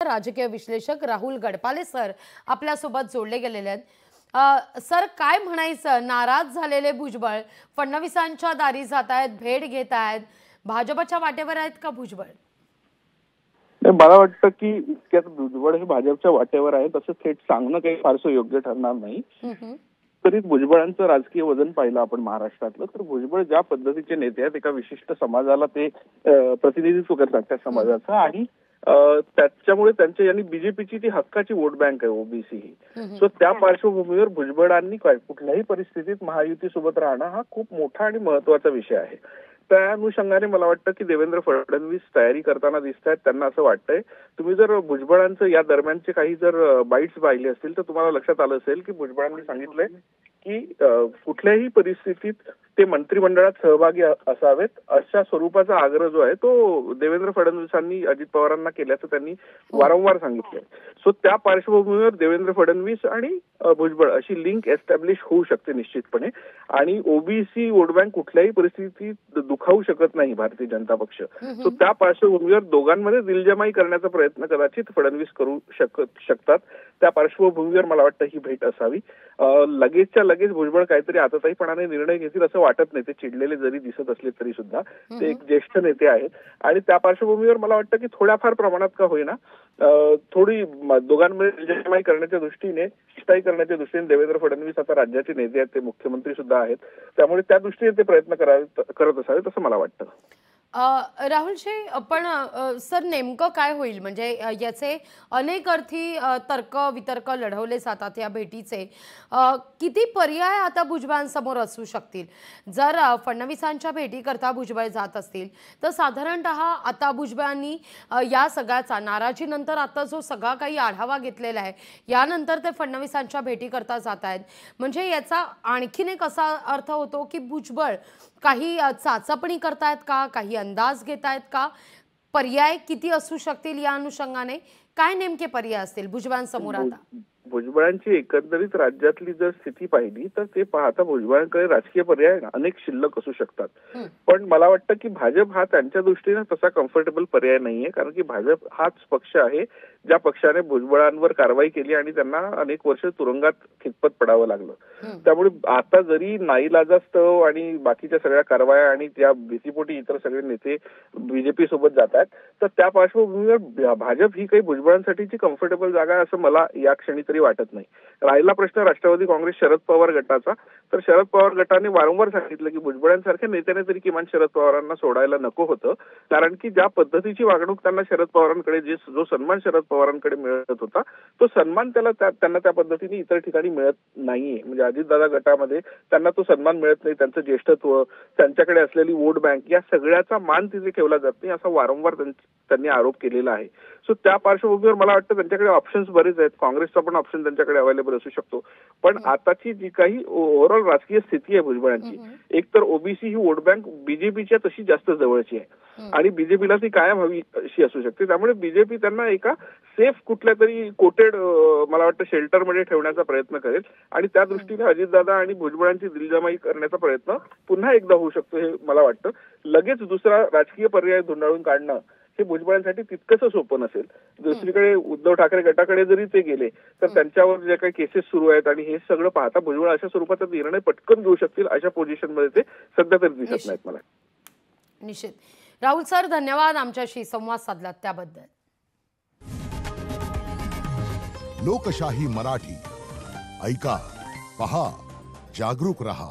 राजकीय विश्लेषक राहुल गडपाले सर आपल्यासोबत जोडले गेलेले आहेत। सर, काय म्हणायचं, नाराज झालेले भुजबळ फडणवीसांच्या दारी जात आहेत, भेट घेत आहेत, भाजपच्या वाटेवर आहेत का भुजबळ? मला वाटतं की इतक्यात भुजबळ हे भाजपच्या वाटेवर आहेत असं थेट सांगणं काही फारसं योग्य ठरणार नाही। तरी भुजबळांचं राजकीय वजन पाहिलं आपण महाराष्ट्रातलं तर भुजबळ ज्या पद्धतीचे नेते आहेत, एका विशिष्ट समाजाला ते प्रतिनिधित्व करतात त्या समाजाचं, आणि त्याच्यामुळे त्यांच्या यांनी बीजेपीची ती हक्काची वोट बँक आहे ओबीसी ही। सो त्या पार्श्वभूमीवर भुजबळांनी कुठल्याही परिस्थितीत महायुती सोबत राहणं हा खूप मोठा आणि महत्वाचा विषय आहे। त्या अनुषंगाने मला वाटतं की देवेंद्र फडणवीस तयारी करताना दिसत आहेत। त्यांना असं वाटतंय, तुम्ही जर भुजबळांचं या दरम्यानचे काही जर बाईट्स पाहिले असतील तर तुम्हाला लक्षात आलं असेल की भुजबळांनी सांगितलंय की कुठल्याही परिस्थितीत ते मंत्रिमंडळात सहभागी असावेत अशा स्वरूपाचा आग्रह जो आहे तो देवेंद्र फडणवीसांनी अजित पवारांना केल्याचं त्यांनी वारंवार सांगितलंय। सो त्या पार्श्वभूमीवर देवेंद्र फडणवीस आणि भुजबळ अशी लिंक एस्टॅब्लिश होऊ शकते निश्चितपणे, आणि ओबीसी वोट बँक कुठल्याही परिस्थितीत दुखावू शकत नाही भारतीय जनता पक्ष। सो त्या पार्श्वभूमीवर दोघांमध्ये दिलजमाई करण्याचा प्रयत्न कदाचित फडणवीस करू शकतात। त्या पार्श्वभूमीवर मला वाटतं ही भेट असावी। लगेचच्या लगेच भुजबळ काहीतरी आताताईपणाने निर्णय घेतील असं वाटत नाही। ते चिडलेले जरी दिसत असले तरी सुद्धा ते एक ज्येष्ठ नेते आहेत, आणि त्या पार्श्वभूमीवर मला वाटतं की थोड्याफार प्रमाणात का होईना थोडी दोघांमध्ये दिलजमाई करण्याच्या दृष्टीने, शिष्टाई करण्याच्या दृष्टीने देवेंद्र फडणवीस आता राज्याचे नेते आहेत, ते मुख्यमंत्री सुद्धा आहेत, त्यामुळे त्या दृष्टीने ते प्रयत्न करत असावेत असं मला वाटतं। राहुलजी, पण सर नेमकं काय होईल, म्हणजे याचे अनेक अर्थी तर्क वितर्क लढवले जातात या भेटीचे। किती पर्याय आता भुजबळांसमोर असू शकतील? जर फडणवीसांच्या भेटीकरता भुजबळ जात असतील तर साधारणतः आता भुजबळांनी या सगळ्याचा नाराजीनंतर आता जो सगळा काही आढावा घेतलेला आहे, यानंतर ते फडणवीसांच्या भेटीकरता जात आहेत, म्हणजे याचा आणखीन एक असा अर्थ होतो की भुजबळ काही चाचपणी करतायत का, काही अंदाज घेतायत का? पर्याय किती असू शकतील या अनुषंगाने? काय नेमके पर्याय असतील भुजबळांसमोर आता? भुजबळांची एकंदरीत राज्यातली जर स्थिती पाहिली तर ते पाहता भुजबळांकडे राजकीय पर्याय अनेक शिल्लक असू शकतात, पण मला वाटतं की भाजप हा त्यांच्या दृष्टीने तसा कम्फर्टेबल पर्याय नाहीये, कारण की भाजप हाच पक्ष आहे ज्या पक्षाने भुजबळांवर कारवाई केली आणि त्यांना अनेक वर्ष तुरुंगात खितपत पडावं लागलं। त्यामुळे आता जरी नाईलाजास्तव आणि बाकीच्या सगळ्या कारवाया आणि त्या भीतीपोटी इतर सगळे नेते बीजेपी सोबत जात आहेत, तर त्या पार्श्वभूमीवर भाजप ही काही भुजबळांसाठीची कम्फर्टेबल जागा आहे असं मला या क्षणी तरी वाटत नाही। राहिला प्रश्न राष्ट्रवादी काँग्रेस शरद पवार गटाचा, तर शरद पवार गटाने वारंवार सांगितलं की भुजबळांसारख्या नेत्याने तरी किमान शरद पवारांना सोडायला नको होतं, कारण की ज्या पद्धतीची वागणूक त्यांना शरद पवारांकडे जो सन्मान शरद पवारांकडे मिळत होता तो सन्मान त्यांना त्या पद्धतीने इतर ठिकाणी मिळत नाहीये। म्हणजे अजितदादा गटामध्ये त्यांना तो सन्मान मिळत नाही, त्यांचं ज्येष्ठत्व, त्यांच्याकडे असलेली वोट बँक या सगळ्याचा मान तिथे ठेवला जात नाही असा वारंवार त्यांनी आरोप केलेला आहे। सो त्या पार्श्वभूमीवर मला वाटतं त्यांच्याकडे ऑप्शन्स बरेच आहेत, काँग्रेसचा पण ऑप्शन त्यांच्याकडे अवेलेबल असू शकतो, पण आताची जी काही ओव्हरऑल राजकीय स्थिती आहे भुजबळांची, एक तर ओबीसी ही वोट बँक बीजेपीच्या तशी जास्त जवळची आहे आणि बीजेपीला ती कायम हवी अशी असू शकते। त्यामुळे बीजेपी त्यांना एका सेफ कुठल्या तरी कोटेड मला वाटतं शेल्टरमध्ये ठेवण्याचा प्रयत्न करेल, आणि त्या दृष्टीने अजितदादा आणि भुजबळांची दिलजमाई करण्याचा प्रयत्न पुन्हा एकदा होऊ शकतो हे मला वाटतं। लगेच दुसरा राजकीय पर्याय धुंडाळून काढणं हे भुजबळांसाठी तितकंच सोपं नसेल। दुसरीकडे उद्धव ठाकरे गटाकडे जरी ते गेले तर त्यांच्यावर जे काही केसेस सुरू आहेत आणि हे सगळं पाहता भुजबळ अशा स्वरूपाचा निर्णय पटकन घेऊ शकतील अशा पोझिशनमध्ये ते सध्या तरी दिसत नाहीत मला। निश्चित। राहुल सर, धन्यवाद आमच्याशी संवाद साधलात त्याबद्दल। लोकशाही मराठी ऐका, पहा, जागरूक रहा।